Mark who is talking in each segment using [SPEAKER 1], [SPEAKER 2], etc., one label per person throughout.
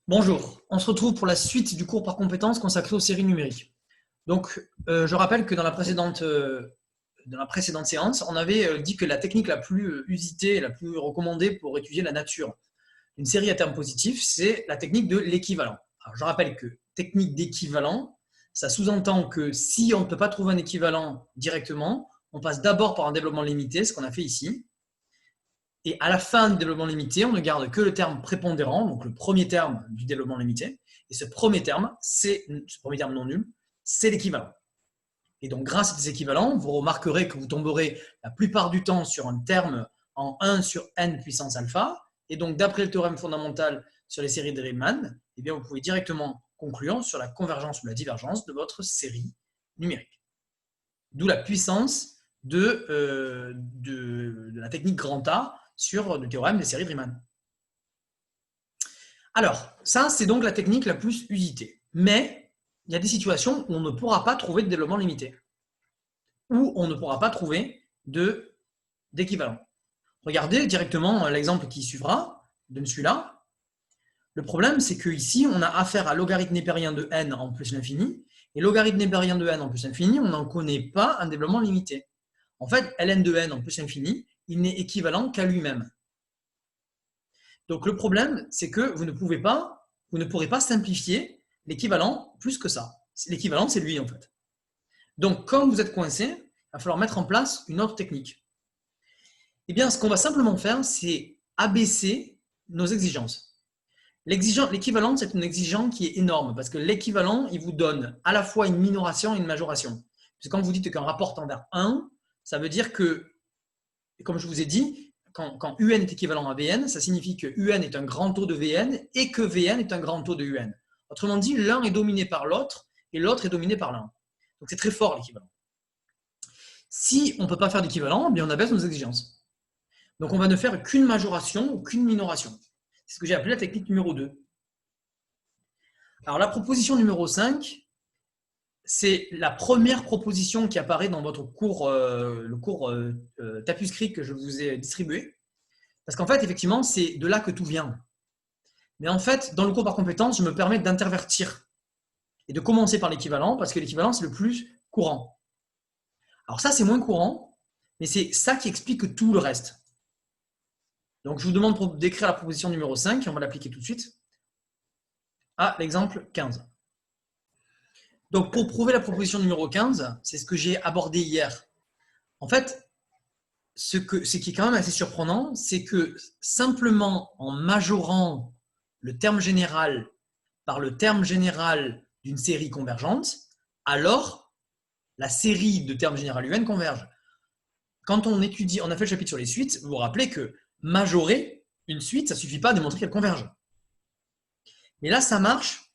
[SPEAKER 1] Bonjour, on se retrouve pour la suite du cours par compétences consacré aux séries numériques. Donc, je rappelle que dans la précédente séance, on avait dit que la technique la plus usitée et la plus recommandée pour étudier la nature d'une série à terme positif, c'est la technique de l'équivalent. Alors, je rappelle que technique d'équivalent, ça sous-entend que si on ne peut pas trouver un équivalent directement, on passe d'abord par un développement limité, ce qu'on a fait ici. Et à la fin du développement limité, on ne garde que le terme prépondérant, donc le premier terme du développement limité. Et ce premier terme non nul, c'est l'équivalent. Et donc, grâce à ces équivalents, vous remarquerez que vous tomberez la plupart du temps sur un terme en 1 sur n puissance alpha. Et donc, d'après le théorème fondamental sur les séries de Riemann, eh bien, vous pouvez directement conclure sur la convergence ou la divergence de votre série numérique. D'où la puissance de la technique grand A sur le théorème des séries de Riemann. Alors, ça, c'est donc la technique la plus usitée. Mais il y a des situations où on ne pourra pas trouver de développement limité, où on ne pourra pas trouver d'équivalent. Regardez directement l'exemple qui suivra, de celui-là. Le problème, c'est qu'ici, on a affaire à logarithme népérien de n en plus l'infini, et logarithme népérien de n en plus l'infini, on n'en connaît pas un développement limité. En fait, ln de n en plus l'infini, il n'est équivalent qu'à lui-même. Donc le problème, c'est que vous ne pourrez pas simplifier l'équivalent plus que ça. L'équivalent, c'est lui en fait. Donc comme vous êtes coincé, il va falloir mettre en place une autre technique. Eh bien, ce qu'on va simplement faire, c'est abaisser nos exigences. L'équivalent, c'est une exigence qui est énorme parce que l'équivalent, il vous donne à la fois une minoration et une majoration. Parce que quand vous dites qu'un rapport tend vers 1, ça veut dire que, comme je vous ai dit, quand UN est équivalent à Vn, ça signifie que UN est un grand taux de Vn et que Vn est un grand taux de UN. Autrement dit, l'un est dominé par l'autre et l'autre est dominé par l'un. Donc c'est très fort l'équivalent. Si on ne peut pas faire d'équivalent, on abaisse nos exigences. Donc on va ne faire qu'une majoration ou qu'une minoration. C'est ce que j'ai appelé la technique numéro 2. Alors la proposition numéro 5, c'est la première proposition qui apparaît dans votre cours, le cours Tapuscrit que je vous ai distribué. Parce qu'en fait, effectivement, c'est de là que tout vient. Mais en fait, dans le cours par compétence, je me permets d'intervertir et de commencer par l'équivalent parce que l'équivalent, c'est le plus courant. Alors ça, c'est moins courant, mais c'est ça qui explique tout le reste. Donc, je vous demande d'écrire la proposition numéro 5 et on va l'appliquer tout de suite à l'exemple 15. Donc, pour prouver la proposition numéro 15, c'est ce que j'ai abordé hier. En fait, ce qui est quand même assez surprenant, c'est que simplement en majorant le terme général par le terme général d'une série convergente, alors la série de termes général UN converge. Quand on étudie, on a fait le chapitre sur les suites, vous vous rappelez que majorer une suite, ça ne suffit pas à démontrer qu'elle converge. Mais là, ça marche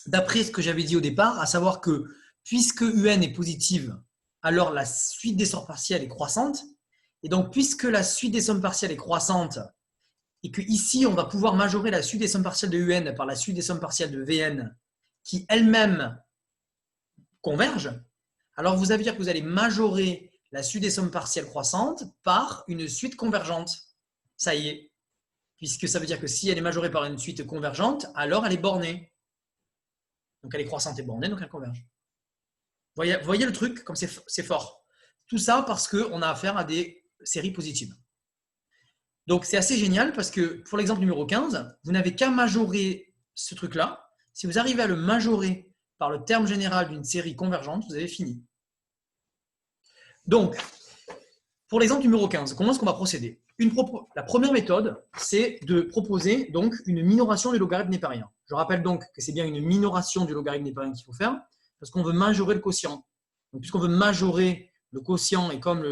[SPEAKER 1] d'après ce que j'avais dit au départ, à savoir que puisque UN est positive, alors la suite des sommes partielles est croissante. Et donc, puisque la suite des sommes partielles est croissante, et qu'ici, on va pouvoir majorer la suite des sommes partielles de UN par la suite des sommes partielles de Vn, qui elles-mêmes convergent, alors vous allez dire que vous allez majorer la suite des sommes partielles croissantes par une suite convergente. Ça y est. Puisque ça veut dire que si elle est majorée par une suite convergente, alors elle est bornée. Donc elle est croissante et bornée, donc elle converge. Voyez le truc, comme c'est fort. Tout ça parce qu'on a affaire à des séries positives. Donc c'est assez génial parce que pour l'exemple numéro 15, vous n'avez qu'à majorer ce truc-là. Si vous arrivez à le majorer par le terme général d'une série convergente, vous avez fini. Donc, pour l'exemple numéro 15, comment est-ce qu'on va procéder ? La première méthode, c'est de proposer donc une minoration du logarithme népérien. Je rappelle donc que c'est bien une minoration du logarithme népérien qu'il faut faire parce qu'on veut majorer le quotient. Donc, puisqu'on veut majorer le quotient et comme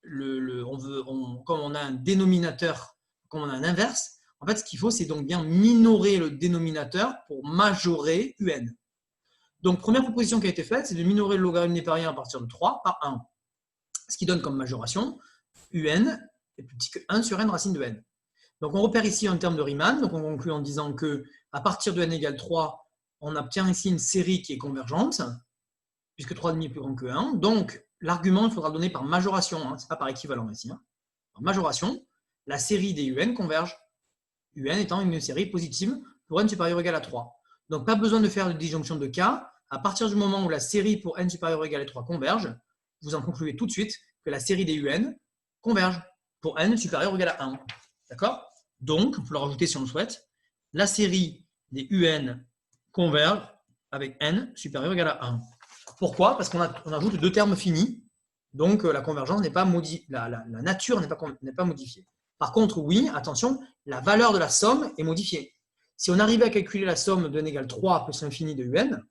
[SPEAKER 1] comme on a un dénominateur, comme on a un inverse, en fait, ce qu'il faut, c'est donc bien minorer le dénominateur pour majorer UN. Donc, première proposition qui a été faite, c'est de minorer le logarithme népérien à partir de 3 par 1. Ce qui donne comme majoration UN est plus petit que 1 sur n racine de n. Donc, on repère ici un terme de Riemann. Donc, on conclut en disant qu'à partir de n égale 3, on obtient ici une série qui est convergente, puisque 3,5 est plus grand que 1. Donc, l'argument, il faudra le donner par majoration. Ce n'est pas par équivalent ici. Par majoration, la série des UN converge. UN étant une série positive pour n supérieur ou égal à 3. Donc, pas besoin de faire de disjonction de cas. À partir du moment où la série pour n supérieur ou égal à 3 converge, vous en concluez tout de suite que la série des UN converge pour n supérieur ou égal à 1. D'accord? Donc, on peut le rajouter si on le souhaite. La série des UN converge avec n supérieur ou égal à 1. Pourquoi? Parce qu'on ajoute deux termes finis. Donc, la convergence n'est pas modifiée, la nature n'est pas modifiée. Par contre, oui, attention, la valeur de la somme est modifiée. Si on arrivait à calculer la somme de n égale 3 plus l'infini de un,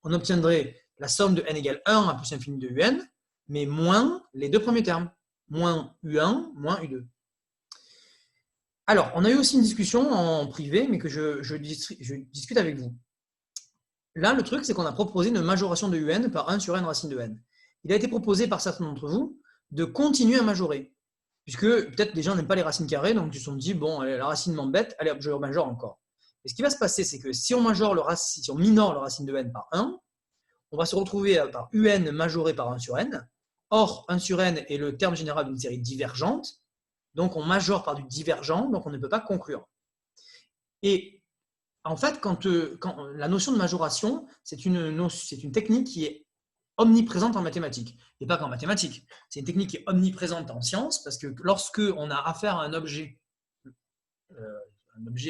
[SPEAKER 1] on obtiendrait la somme de n égale 1 à plus l'infini de un, mais moins les deux premiers termes, moins u1, moins u2. Alors, on a eu aussi une discussion en privé, mais que je discute avec vous. Là, le truc, c'est qu'on a proposé une majoration de un par 1 sur n racine de n. Il a été proposé par certains d'entre vous de continuer à majorer, puisque peut-être des gens n'aiment pas les racines carrées, donc ils se sont dit, bon, allez, la racine m'embête, allez, je majore encore. Et ce qui va se passer, c'est que si on minore le racine de n par 1, on va se retrouver par un majoré par 1 sur n. Or, 1 sur n est le terme général d'une série divergente, donc on majore par du divergent, donc on ne peut pas conclure. Et en fait, quand la notion de majoration, c'est une technique qui est omniprésente en mathématiques. Et pas qu'en mathématiques. C'est une technique qui est omniprésente en sciences, parce que lorsque on a affaire à un objet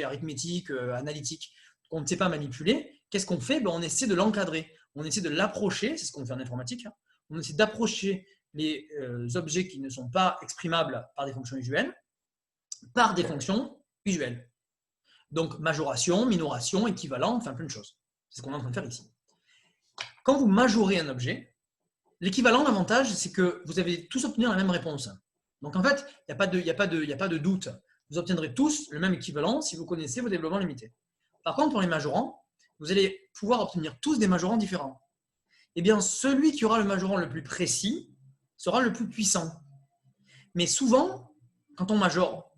[SPEAKER 1] arithmétique, analytique, qu'on ne sait pas manipuler, qu'est-ce qu'on fait? On essaie de l'encadrer. On essaie de l'approcher, c'est ce qu'on fait en informatique. On essaie d'approcher les objets qui ne sont pas exprimables par des fonctions usuelles, par des fonctions usuelles. Donc, majoration, minoration, équivalent, enfin plein de choses. C'est ce qu'on est en train de faire ici. Quand vous majorez un objet, l'équivalent, l'avantage, c'est que vous allez tous obtenir la même réponse. Donc, en fait, il n'y a pas de doute. Vous obtiendrez tous le même équivalent si vous connaissez vos développements limités. Par contre, pour les majorants, vous allez pouvoir obtenir tous des majorants différents. Eh bien, celui qui aura le majorant le plus précis sera le plus puissant. Mais souvent, quand on majore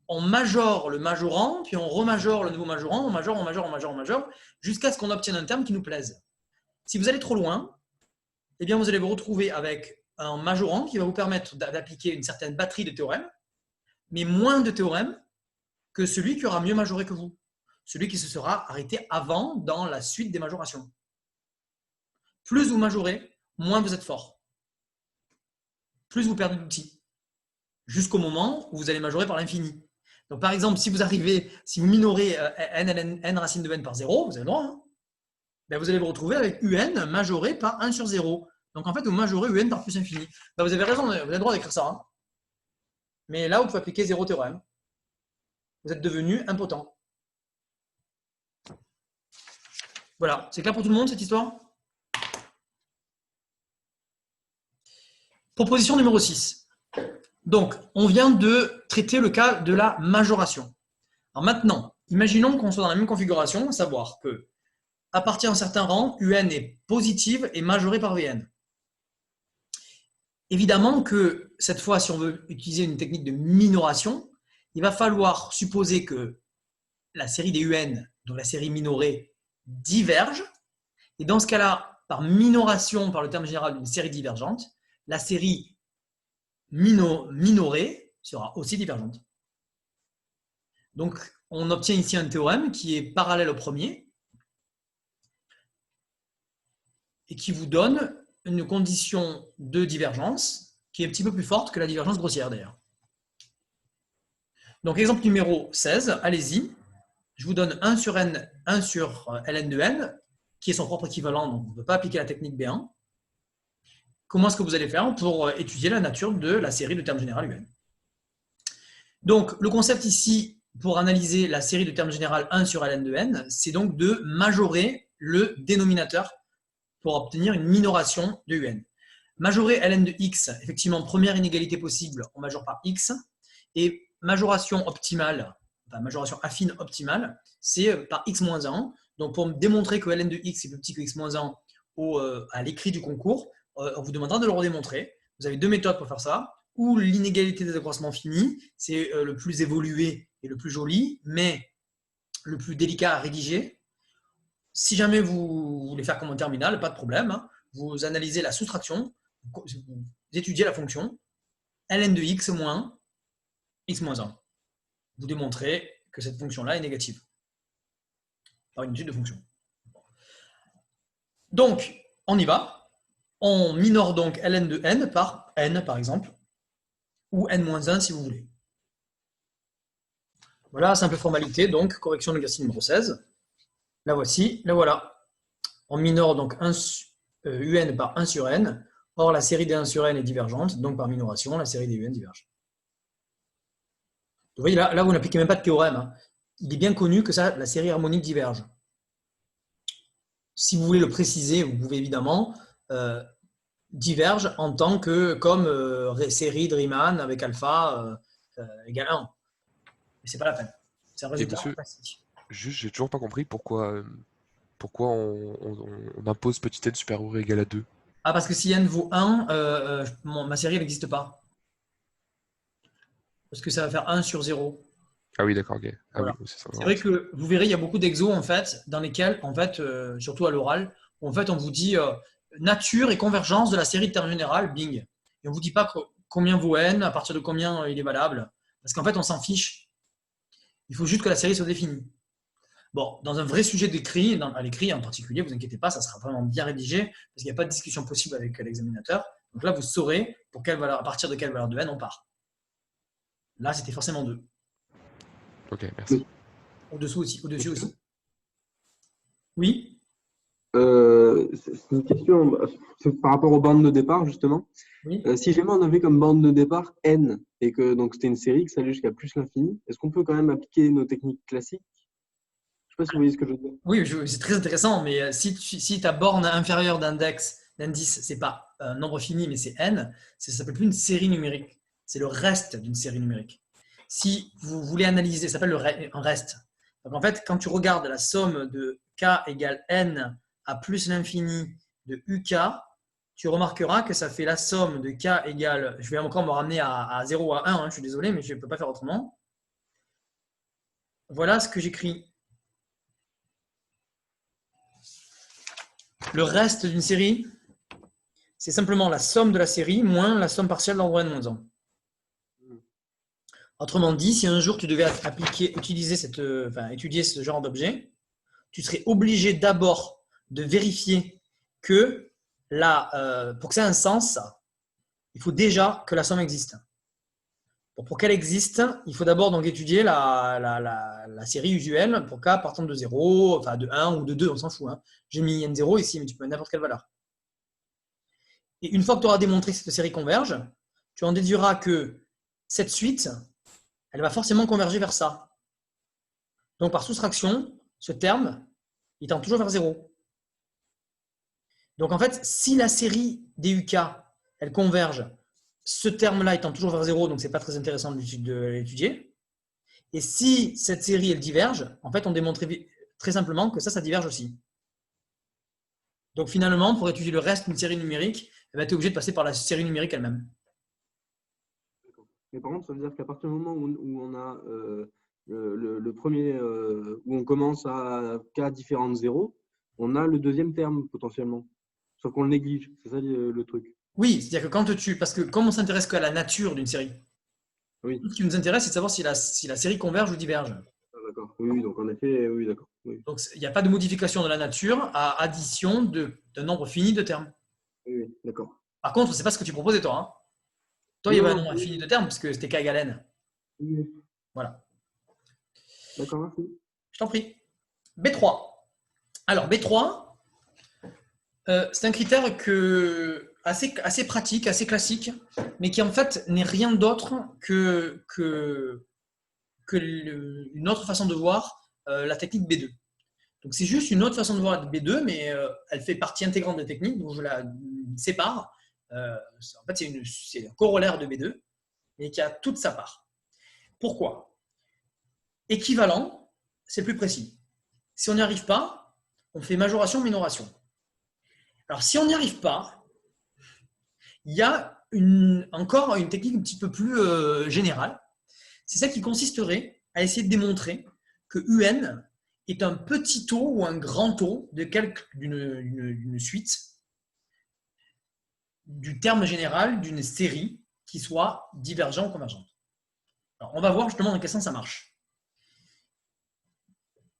[SPEAKER 1] le majorant, puis on remajore le nouveau majorant, on majore, jusqu'à ce qu'on obtienne un terme qui nous plaise. Si vous allez trop loin, eh bien, vous allez vous retrouver avec un majorant qui va vous permettre d'appliquer une certaine batterie de théorèmes, mais moins de théorèmes que celui qui aura mieux majoré que vous, celui qui se sera arrêté avant dans la suite des majorations. Plus vous majorez, moins vous êtes fort. Plus vous perdez d'outils. Jusqu'au moment où vous allez majorer par l'infini. Donc, par exemple, si vous minorez n racine de n par 0, vous avez le droit, hein, ben vous allez vous retrouver avec un majoré par 1 sur 0. Donc, en fait, vous majorez un par plus infini. Ben, vous avez raison, vous avez le droit d'écrire ça. Hein. Mais là, vous pouvez appliquer 0 théorème. Vous êtes devenu impotent. Voilà, c'est clair pour tout le monde cette histoire? Proposition numéro 6. Donc, on vient de traiter le cas de la majoration. Alors maintenant, imaginons qu'on soit dans la même configuration, à savoir que à partir d'un certain rang, un est positive et majorée par Vn. Évidemment que cette fois, si on veut utiliser une technique de minoration, il va falloir supposer que la série des un, donc la série minorée, diverge. Et dans ce cas-là, par minoration, par le terme général d'une série divergente, la série minorée sera aussi divergente. Donc, on obtient ici un théorème qui est parallèle au premier et qui vous donne une condition de divergence qui est un petit peu plus forte que la divergence grossière d'ailleurs. Donc, exemple numéro 16, allez-y. Je vous donne 1 sur n, 1 sur ln de n, qui est son propre équivalent, donc on ne peut pas appliquer la technique B1. Comment est-ce que vous allez faire pour étudier la nature de la série de termes général UN? Donc, le concept ici, pour analyser la série de termes général 1 sur ln de n, c'est donc de majorer le dénominateur pour obtenir une minoration de un. Majorer ln de x, effectivement, première inégalité possible, on majore par x. Et majoration optimale, enfin majoration affine optimale, c'est par x-1. Donc, pour démontrer que ln de x est plus petit que x-1 à l'écrit du concours, on vous demandera de le redémontrer. Vous avez deux méthodes pour faire ça. Ou l'inégalité des accroissements finis, c'est le plus évolué et le plus joli, mais le plus délicat à rédiger. Si jamais vous voulez faire comme en terminale, pas de problème. Hein. Vous analysez la soustraction, vous étudiez la fonction ln de x moins x-1. Vous démontrez que cette fonction-là est négative. par une étude de fonction. Donc, on y va. On minore donc ln de n par n, par exemple, ou n-1 si vous voulez. Voilà, simple formalité, donc correction de l'exercice numéro 16. La voici, la voilà. On minore donc un par 1 sur n. Or, la série des 1 sur n est divergente, donc par minoration, la série des un diverge. Vous voyez, là vous n'appliquez même pas de théorème. Hein. Il est bien connu que ça, la série harmonique diverge. Si vous voulez le préciser, vous pouvez évidemment diverge en tant que comme série de Riemann avec alpha égale 1. Mais c'est pas la peine. C'est un résultat fantastique.
[SPEAKER 2] Juste, j'ai toujours pas compris pourquoi on impose petit n supérieur ou égal à 2.
[SPEAKER 1] Ah, parce que si n vaut 1, ma série n'existe pas. Parce que ça va faire 1 sur 0.
[SPEAKER 2] Ah oui, d'accord, ok. Ah
[SPEAKER 1] Voilà.
[SPEAKER 2] oui,
[SPEAKER 1] c'est vrai que vous verrez, il y a beaucoup d'exos en fait, dans lesquels, en fait, surtout à l'oral, où en fait on vous dit nature et convergence de la série de termes générales, bing. Et on ne vous dit pas combien vaut n, à partir de combien il est valable. Parce qu'en fait, on s'en fiche. Il faut juste que la série soit définie. Bon, dans un vrai sujet d'écrit, à l'écrit en particulier, vous inquiétez pas, ça sera vraiment bien rédigé, parce qu'il n'y a pas de discussion possible avec l'examinateur. Donc là, vous saurez pour quelle valeur, à partir de quelle valeur de n on part. Là, c'était forcément 2.
[SPEAKER 2] Ok, merci.
[SPEAKER 1] Au-dessus aussi. Oui.
[SPEAKER 3] C'est une question par rapport aux bandes de départ, justement.
[SPEAKER 1] Oui.
[SPEAKER 3] Si jamais on avait comme bande de départ n et que donc c'était une série qui s'allait jusqu'à plus l'infini, est-ce qu'on peut quand même appliquer nos techniques classiques? Je ne sais pas si vous voyez ce que je veux dire.
[SPEAKER 1] Oui, c'est très intéressant, mais si ta borne inférieure d'indice, c'est pas un nombre fini, mais c'est n, ça ne s'appelle plus une série numérique. C'est le reste d'une série numérique. Si vous voulez analyser, ça s'appelle un reste. Donc en fait, quand tu regardes la somme de k égale n à plus l'infini de uk, tu remarqueras que ça fait la somme de k égale, je vais encore me ramener à 0 ou à 1, hein, je suis désolé, mais je ne peux pas faire autrement. Voilà ce que j'écris. Le reste d'une série, c'est simplement la somme de la série moins la somme partielle d'ordre n-1. Autrement dit, si un jour tu devais étudier ce genre d'objet, tu serais obligé d'abord de vérifier que pour que ça ait un sens, il faut déjà que la somme existe. Pour qu'elle existe, il faut d'abord donc étudier la série usuelle pour k partant de 0, enfin de 1 ou de 2, on s'en fout. Hein. J'ai mis n0 ici, mais tu peux mettre n'importe quelle valeur. Et une fois que tu auras démontré que cette série converge, tu en déduiras que cette suite, elle va forcément converger vers ça. Donc par soustraction, ce terme, il tend toujours vers 0. Donc en fait, si la série DUK, elle converge, ce terme-là étant toujours vers 0, donc ce n'est pas très intéressant de l'étudier. Et si cette série, elle diverge, en fait, on démontre très simplement que ça diverge aussi. Donc finalement, pour étudier le reste d'une série numérique, tu es obligé de passer par la série numérique elle-même.
[SPEAKER 3] Mais par contre, ça veut dire qu'à partir du moment où on a le premier, où on commence à k différent de 0, on a le deuxième terme potentiellement. Sauf qu'on le néglige, c'est ça le truc.
[SPEAKER 1] Oui, c'est-à-dire que parce que comme on s'intéresse qu'à la nature d'une série,
[SPEAKER 3] oui.
[SPEAKER 1] Ce qui nous intéresse, c'est de savoir si la série converge ou diverge.
[SPEAKER 3] Ah, d'accord. Oui, donc en effet, oui, d'accord. Oui.
[SPEAKER 1] Donc il n'y a pas de modification de la nature à addition d'un nombre fini de termes.
[SPEAKER 3] Oui, d'accord.
[SPEAKER 1] Par contre, c'est pas ce que tu proposais toi. Hein. Toi, il y avait un nombre infini de termes, parce que c'était k égale n.
[SPEAKER 3] Oui.
[SPEAKER 1] Voilà.
[SPEAKER 3] D'accord, merci.
[SPEAKER 1] Je t'en prie. B3. Alors, B3, c'est un critère assez pratique, assez classique, mais qui en fait n'est rien d'autre une autre façon de voir la technique B2. Donc, c'est juste une autre façon de voir la B2, mais elle fait partie intégrante des techniques, donc je la sépare. En fait, c'est un corollaire de B2, mais qui a toute sa part. Pourquoi? Équivalent, c'est plus précis. Si on n'y arrive pas, on fait majoration-minoration. Alors, si on n'y arrive pas, il y a encore une technique un petit peu plus générale. C'est celle qui consisterait à essayer de démontrer que UN est un petit taux ou un grand taux d'une suite du terme général d'une série qui soit divergente ou convergente. Alors, on va voir justement dans quel sens ça marche.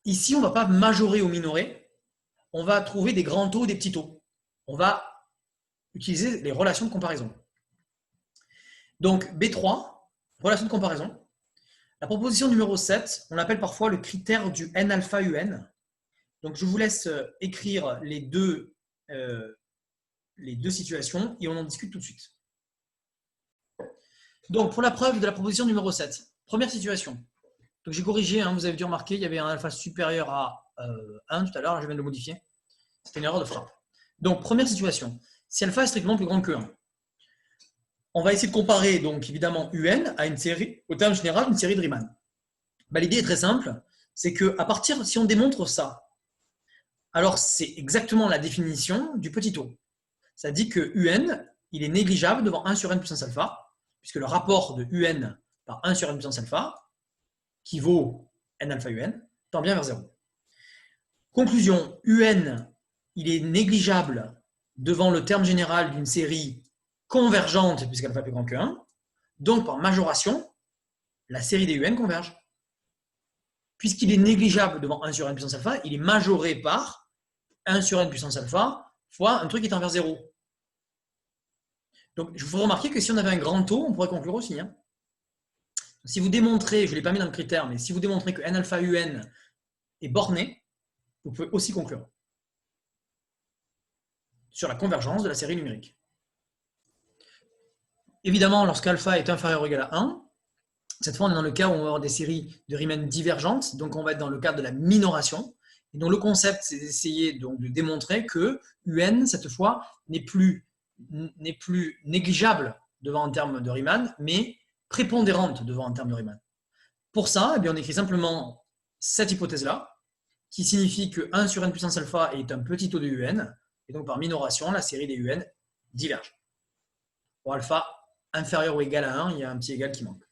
[SPEAKER 1] ici, on ne va pas majorer ou minorer. On va trouver des grands taux, des petits taux. On va utiliser les relations de comparaison. Donc, B3, relation de comparaison. La proposition numéro 7, on l'appelle parfois le critère du N-alpha UN. Donc, je vous laisse écrire les deux situations et on en discute tout de suite. Donc, pour la preuve de la proposition numéro 7, première situation. Donc, j'ai corrigé, hein, vous avez dû remarquer, il y avait un alpha supérieur à 1 tout à l'heure, je viens de le modifier. C'était une erreur de frappe. Donc, première situation. Si alpha est strictement plus grand que 1, on va essayer de comparer, donc évidemment, UN à une série, au terme général, une série de Riemann. Ben, l'idée est très simple, c'est que à partir, si on démontre ça, alors c'est exactement la définition du petit taux. Ça dit que UN, il est négligeable devant 1 sur n puissance alpha, puisque le rapport de UN par 1 sur n puissance alpha, qui vaut n alpha UN, tend bien vers 0. Conclusion, UN, il est négligeable devant le terme général d'une série convergente, puisqu'alpha est plus grand que 1. Donc, par majoration, la série des UN converge. Puisqu'il est négligeable devant 1 sur n puissance alpha, il est majoré par 1 sur n puissance alpha fois un truc qui tend vers 0. Donc, je vous ferai remarquer que si on avait un grand taux, on pourrait conclure aussi. Hein. Si vous démontrez, je ne l'ai pas mis dans le critère, mais si vous démontrez que n alpha UN est borné, vous pouvez aussi conclure sur la convergence de la série numérique. Évidemment, lorsqu'alpha est inférieur ou égal à 1, cette fois, on est dans le cas où on va avoir des séries de Riemann divergentes, donc on va être dans le cadre de la minoration. Et donc, le concept, c'est d'essayer donc de démontrer que UN, cette fois, n'est plus négligeable devant un terme de Riemann, mais prépondérante devant un terme de Riemann. Pour ça, eh bien, on écrit simplement cette hypothèse-là, qui signifie que 1 sur n puissance alpha est un petit taux de UN, et donc par minoration, la série des UN diverge. Pour alpha inférieur ou égal à 1, il y a un petit égal qui manque.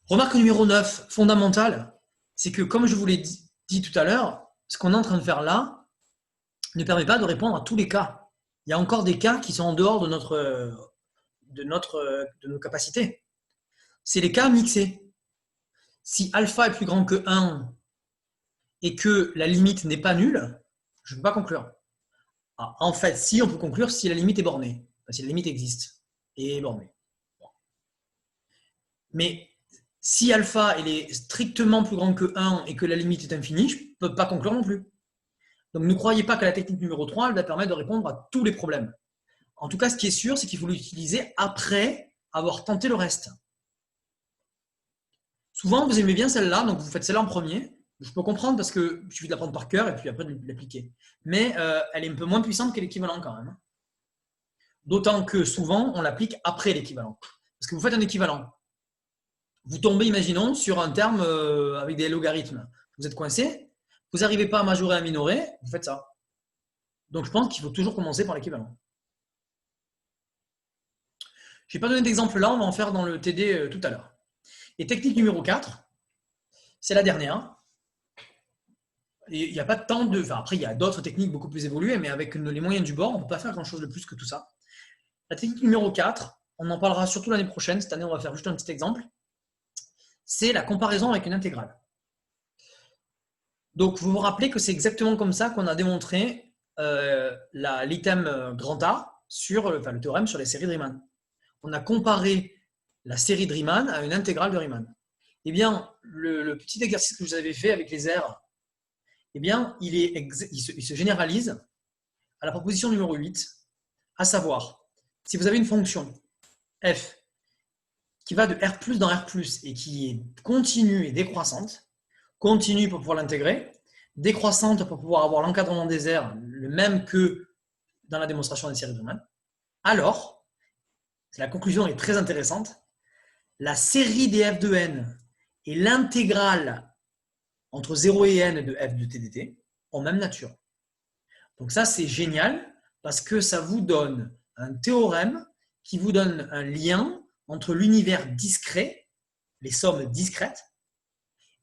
[SPEAKER 1] Remarque numéro 9, fondamentale, c'est que comme je vous l'ai dit tout à l'heure, ce qu'on est en train de faire là ne permet pas de répondre à tous les cas. Il y a encore des cas qui sont en dehors de nos capacités. C'est les cas mixés. Si alpha est plus grand que 1 et que la limite n'est pas nulle, je ne peux pas conclure. Ah, en fait, si, on peut conclure si la limite est bornée, si la limite existe et est bornée. Bon. Mais si alpha il est strictement plus grand que 1 et que la limite est infinie, je ne peux pas conclure non plus. Donc ne croyez pas que la technique numéro 3 elle va permettre de répondre à tous les problèmes. En tout cas, ce qui est sûr, c'est qu'il faut l'utiliser après avoir tenté le reste. Souvent, vous aimez bien celle-là, donc vous faites celle-là en premier. Je peux comprendre parce qu'il suffit de l'apprendre par cœur et puis après de l'appliquer. Mais elle est un peu moins puissante que l'équivalent quand même. D'autant que souvent, on l'applique après l'équivalent. Parce que vous faites un équivalent. Vous tombez, imaginons, sur un terme avec des logarithmes. Vous êtes coincé, vous n'arrivez pas à majorer, à minorer, vous faites ça. Donc, je pense qu'il faut toujours commencer par l'équivalent. Je n'ai pas donné d'exemple là, on va en faire dans le TD tout à l'heure. Et technique numéro 4, c'est la dernière. Et il n'y a pas de temps de... Enfin, après, il y a d'autres techniques beaucoup plus évoluées, mais avec les moyens du bord, on ne peut pas faire grand-chose de plus que tout ça. La technique numéro 4, on en parlera surtout l'année prochaine. Cette année, on va faire juste un petit exemple. C'est la comparaison avec une intégrale. Donc, vous vous rappelez que c'est exactement comme ça qu'on a démontré l'item grand A sur le théorème sur les séries de Riemann. On a comparé la série de Riemann à une intégrale de Riemann. Eh bien, le petit exercice que vous avez fait avec les R, eh bien, il se généralise à la proposition numéro 8, à savoir, si vous avez une fonction f qui va de R+ dans R+, et qui est continue et décroissante, continue pour pouvoir l'intégrer, décroissante pour pouvoir avoir l'encadrement des R, le même que dans la démonstration des séries de Riemann, alors, la conclusion est très intéressante, la série des f de n et l'intégrale entre 0 et n de f de t dt ont même nature. Donc ça, c'est génial parce que ça vous donne un théorème qui vous donne un lien entre l'univers discret, les sommes discrètes,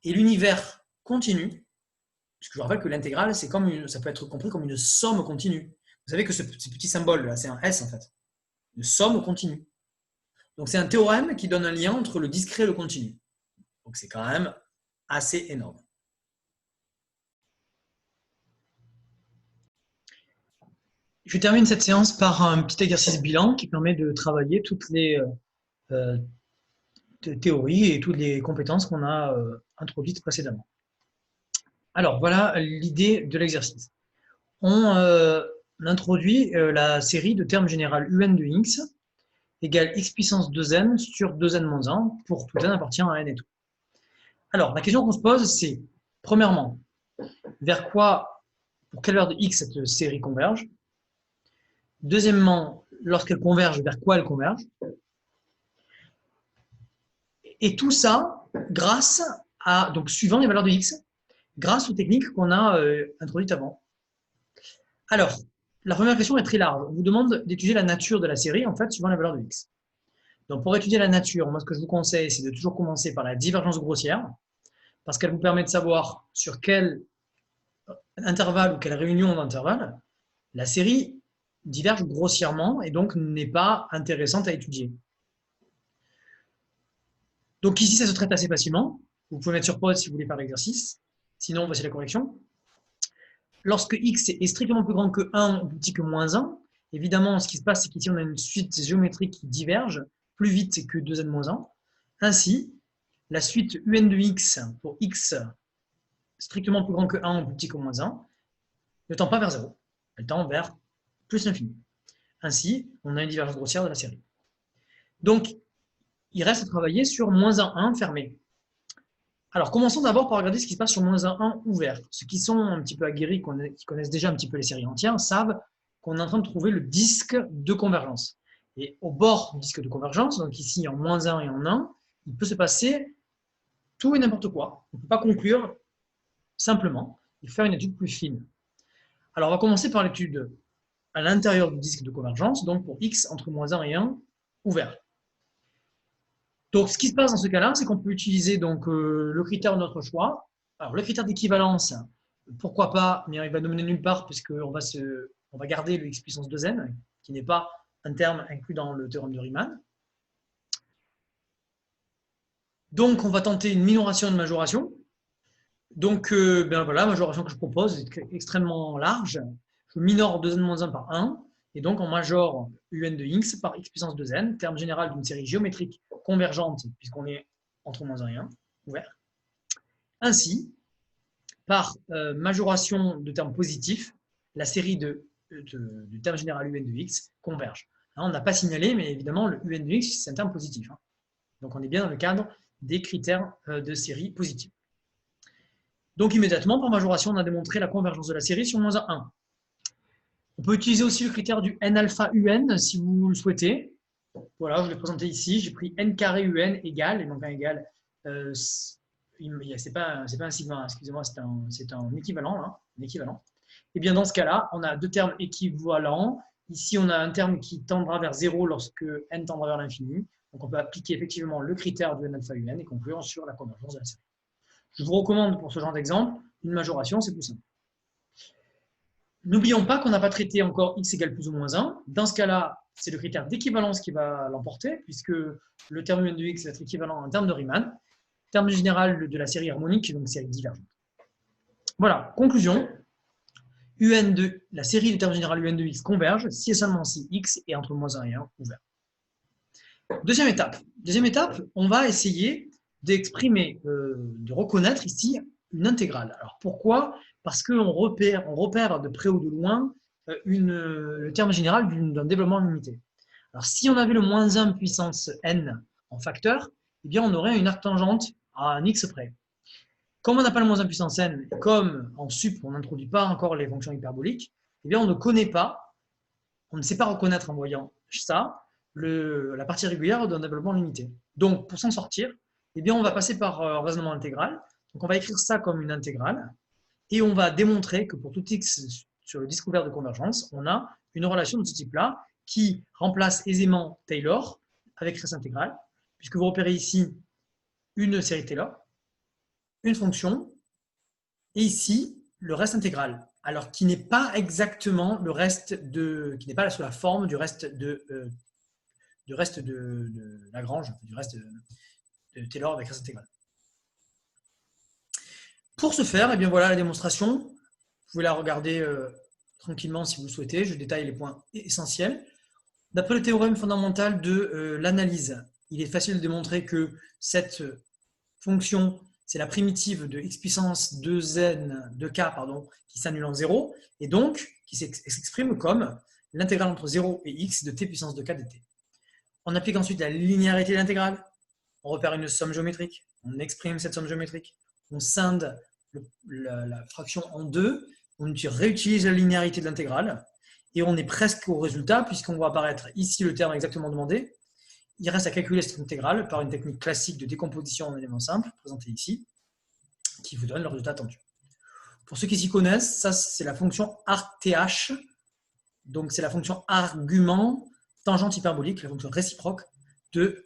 [SPEAKER 1] et l'univers continu, puisque je vous rappelle que l'intégrale, ça peut être compris comme une somme continue. Vous savez que ce petit symbole-là, c'est un S en fait, une somme continue. Donc c'est un théorème qui donne un lien entre le discret et le continu. Donc c'est quand même assez énorme. Je termine cette séance par un petit exercice bilan qui permet de travailler toutes les théories et toutes les compétences qu'on a introduites précédemment. Alors, voilà l'idée de l'exercice. On introduit la série de termes général un de x égale x puissance 2n sur 2n-1 pour tout n appartient à n et tout. Alors, la question qu'on se pose, c'est, premièrement, vers quoi, pour quelle valeur de x cette série converge? Deuxièmement, lorsqu'elle converge, vers quoi elle converge? Et tout ça grâce à, donc suivant les valeurs de x, grâce aux techniques qu'on a introduites avant. Alors, la première question est très large. On vous demande d'étudier la nature de la série, en fait, suivant la valeur de x. Donc, pour étudier la nature, moi, ce que je vous conseille, c'est de toujours commencer par la divergence grossière, parce qu'elle vous permet de savoir sur quel intervalle ou quelle réunion d'intervalle la série diverge grossièrement et donc n'est pas intéressante à étudier. Donc ici, ça se traite assez facilement. Vous pouvez mettre sur pause si vous voulez faire l'exercice. Sinon, voici la correction. Lorsque x est strictement plus grand que 1 ou plus petit que moins 1, évidemment, ce qui se passe, c'est qu'ici, on a une suite géométrique qui diverge plus vite que 2n-1. Ainsi, la suite un de x pour x strictement plus grand que 1 ou plus petit que moins 1 ne tend pas vers 0. Elle tend vers plus l'infini. Ainsi, on a une divergence grossière de la série. Donc, il reste à travailler sur moins 1 fermé. Alors, commençons d'abord par regarder ce qui se passe sur moins 1 ouvert. Ceux qui sont un petit peu aguerris, qui connaissent déjà un petit peu les séries entières, savent qu'on est en train de trouver le disque de convergence. Et au bord du disque de convergence, donc ici en moins 1 et en 1, il peut se passer tout et n'importe quoi. On ne peut pas conclure simplement. Il faut faire une étude plus fine. Alors, on va commencer par l'étude à l'intérieur du disque de convergence, donc pour x entre moins 1 et 1 ouvert. Donc, ce qui se passe dans ce cas-là, c'est qu'on peut utiliser donc, le critère de notre choix. Alors, le critère d'équivalence, pourquoi pas, mais il va nous mener nulle part puisqu'on va garder le x puissance 2n, qui n'est pas un terme inclus dans le théorème de Riemann. Donc, on va tenter une minoration et une majoration. Donc, ben voilà, la majoration que je propose est extrêmement large. Je minore 2n-1 par 1, et donc on majore un de x par x puissance 2n, terme général d'une série géométrique convergente, puisqu'on est entre moins 1 et 1, ouvert. Ainsi, par majoration de termes positifs, la série du terme général un de x converge. Là, on n'a pas signalé, mais évidemment, le un de x, c'est un terme positif. Hein. Donc, on est bien dans le cadre des critères de série positive. Donc, immédiatement, par majoration, on a démontré la convergence de la série sur moins 1. On peut utiliser aussi le critère du n alpha un si vous le souhaitez. Voilà, je l'ai présenté ici. J'ai pris n carré un égale, et donc un égal, c'est pas un sigma, excusez-moi, c'est un équivalent, là, un équivalent. Et bien dans ce cas-là, on a deux termes équivalents. Ici, on a un terme qui tendra vers 0 lorsque n tendra vers l'infini. Donc, on peut appliquer effectivement le critère du n alpha un et conclure sur la convergence de la série. Je vous recommande pour ce genre d'exemple une majoration, c'est plus simple. N'oublions pas qu'on n'a pas traité encore x égale plus ou moins 1. Dans ce cas-là, c'est le critère d'équivalence qui va l'emporter, puisque le terme un de x va être équivalent à un terme de Riemann, terme général de la série harmonique, donc série divergente. Voilà, conclusion. La série du terme général un de x converge si et seulement si x est entre moins 1 et 1 ouvert. Deuxième étape, on va essayer d'exprimer, de reconnaître ici une intégrale. Alors pourquoi? Parce qu'on repère de près ou de loin le terme général d'un développement limité. Alors si on avait le moins 1 puissance n en facteur, eh bien on aurait une arctangente à un x près. Comme on n'a pas le moins 1 puissance n, comme en sup on n'introduit pas encore les fonctions hyperboliques, eh bien on ne connaît pas, on ne sait pas reconnaître en voyant ça, la partie régulière d'un développement limité. Donc pour s'en sortir, eh bien on va passer par raisonnement intégral. Donc on va écrire ça comme une intégrale. Et on va démontrer que pour tout x sur le disque ouvert de convergence, on a une relation de ce type-là qui remplace aisément Taylor avec reste intégrale, puisque vous repérez ici une série Taylor, une fonction, et ici le reste intégral. Alors qui n'est pas exactement le reste qui n'est pas sous la forme du reste de Lagrange, du reste de Taylor avec reste intégrale. Pour ce faire, eh bien voilà la démonstration. Vous pouvez la regarder tranquillement si vous le souhaitez. Je détaille les points essentiels. D'après le théorème fondamental de l'analyse, il est facile de démontrer que cette fonction, c'est la primitive de x puissance 2n de k qui s'annule en 0 et donc qui s'exprime comme l'intégrale entre 0 et x de t puissance de k dt. On applique ensuite la linéarité de l'intégrale. On repère une somme géométrique. On exprime cette somme géométrique. On scinde la fraction en deux. On réutilise la linéarité de l'intégrale. Et on est presque au résultat, puisqu'on voit apparaître ici le terme exactement demandé. Il reste à calculer cette intégrale par une technique classique de décomposition en éléments simples, présentée ici, qui vous donne le résultat attendu. Pour ceux qui s'y connaissent, ça c'est la fonction arcth. Donc c'est la fonction argument tangente hyperbolique, la fonction réciproque de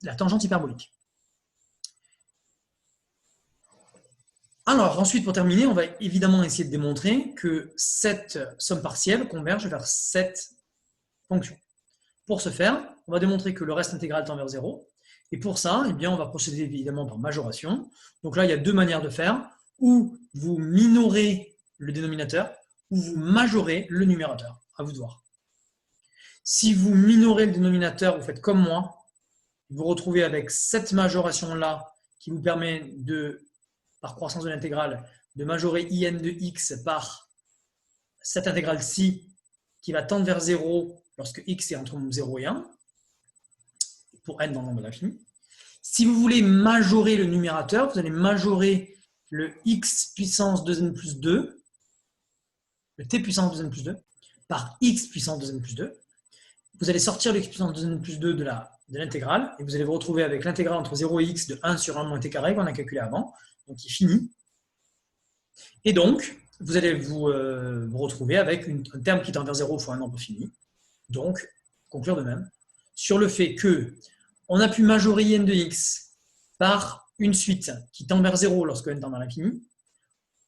[SPEAKER 1] la tangente hyperbolique. Alors, ensuite, pour terminer, on va évidemment essayer de démontrer que cette somme partielle converge vers cette fonction. Pour ce faire, on va démontrer que le reste intégral tend vers 0. Et pour ça, eh bien, on va procéder évidemment par majoration. Donc là, il y a deux manières de faire. Ou vous minorez le dénominateur, ou vous majorez le numérateur. À vous de voir. Si vous minorez le dénominateur, vous faites comme moi. Vous vous retrouvez avec cette majoration-là qui vous permet de, par croissance de l'intégrale, de majorer in de x par cette intégrale-ci qui va tendre vers 0 lorsque x est entre 0 et 1, pour n dans le nombre d'infini. Si vous voulez majorer le numérateur, vous allez majorer le x puissance 2n plus 2, le t puissance 2n plus 2, par x puissance 2n plus 2. Vous allez sortir le x puissance 2n plus 2 de l'intégrale, et vous allez vous retrouver avec l'intégrale entre 0 et x de 1 sur 1 moins t carré qu'on a calculé avant, donc qui finit. Et donc, vous allez vous retrouver avec un terme qui tend vers 0 fois un nombre fini. Donc, conclure de même sur le fait que on a pu majorer n de x par une suite qui tend vers 0 lorsque n tend vers l'infini.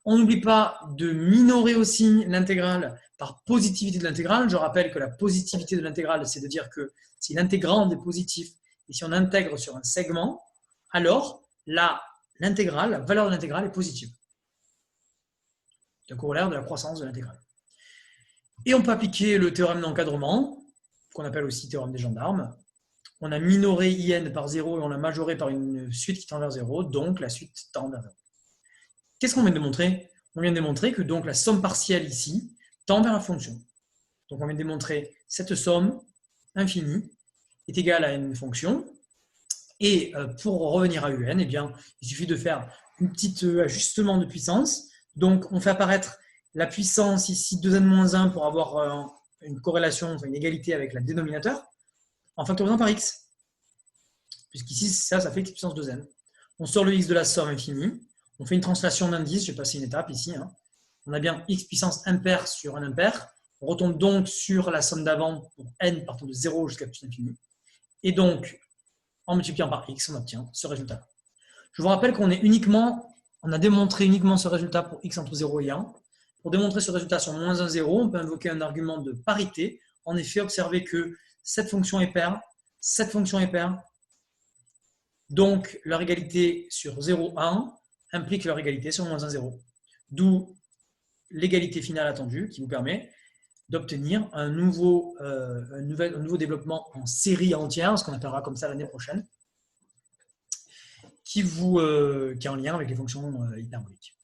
[SPEAKER 1] On n'oublie pas de minorer aussi l'intégrale par positivité de l'intégrale. Je rappelle que la positivité de l'intégrale, c'est de dire que si l'intégrand est positif et si on intègre sur un segment, alors l'intégrale, la valeur de l'intégrale est positive. C'est un corollaire de la croissance de l'intégrale. Et on peut appliquer le théorème d'encadrement, qu'on appelle aussi théorème des gendarmes. On a minoré in par 0 et on l'a majoré par une suite qui tend vers 0, donc la suite tend vers 0. Qu'est-ce qu'on vient de démontrer? On vient de démontrer que donc la somme partielle ici tend vers la fonction. Donc on vient de démontrer cette somme infinie est égale à une fonction. Et pour revenir à un, eh bien, il suffit de faire un petit ajustement de puissance. Donc on fait apparaître la puissance ici 2n-1 pour avoir une corrélation, enfin une égalité avec le dénominateur, en factorisant par x. Puisqu'ici, ça fait x puissance 2n. On sort le x de la somme infinie. On fait une translation d'indice, j'ai passé une étape ici. On a bien x puissance impair sur un impair. On retombe donc sur la somme d'avant pour n partant de 0 jusqu'à plus l'infini. Et donc, en multipliant par x, on obtient ce résultat. Je vous rappelle qu'on a démontré uniquement ce résultat pour x entre 0 et 1. Pour démontrer ce résultat sur moins 1, 0, on peut invoquer un argument de parité. En effet, observez que cette fonction est paire, cette fonction est paire. Donc, leur égalité sur 0, 1 implique leur égalité sur moins 1, 0. D'où l'égalité finale attendue qui vous permet d'obtenir un nouveau développement en série entière, ce qu'on appellera comme ça l'année prochaine, qui est en lien avec les fonctions hyperboliques.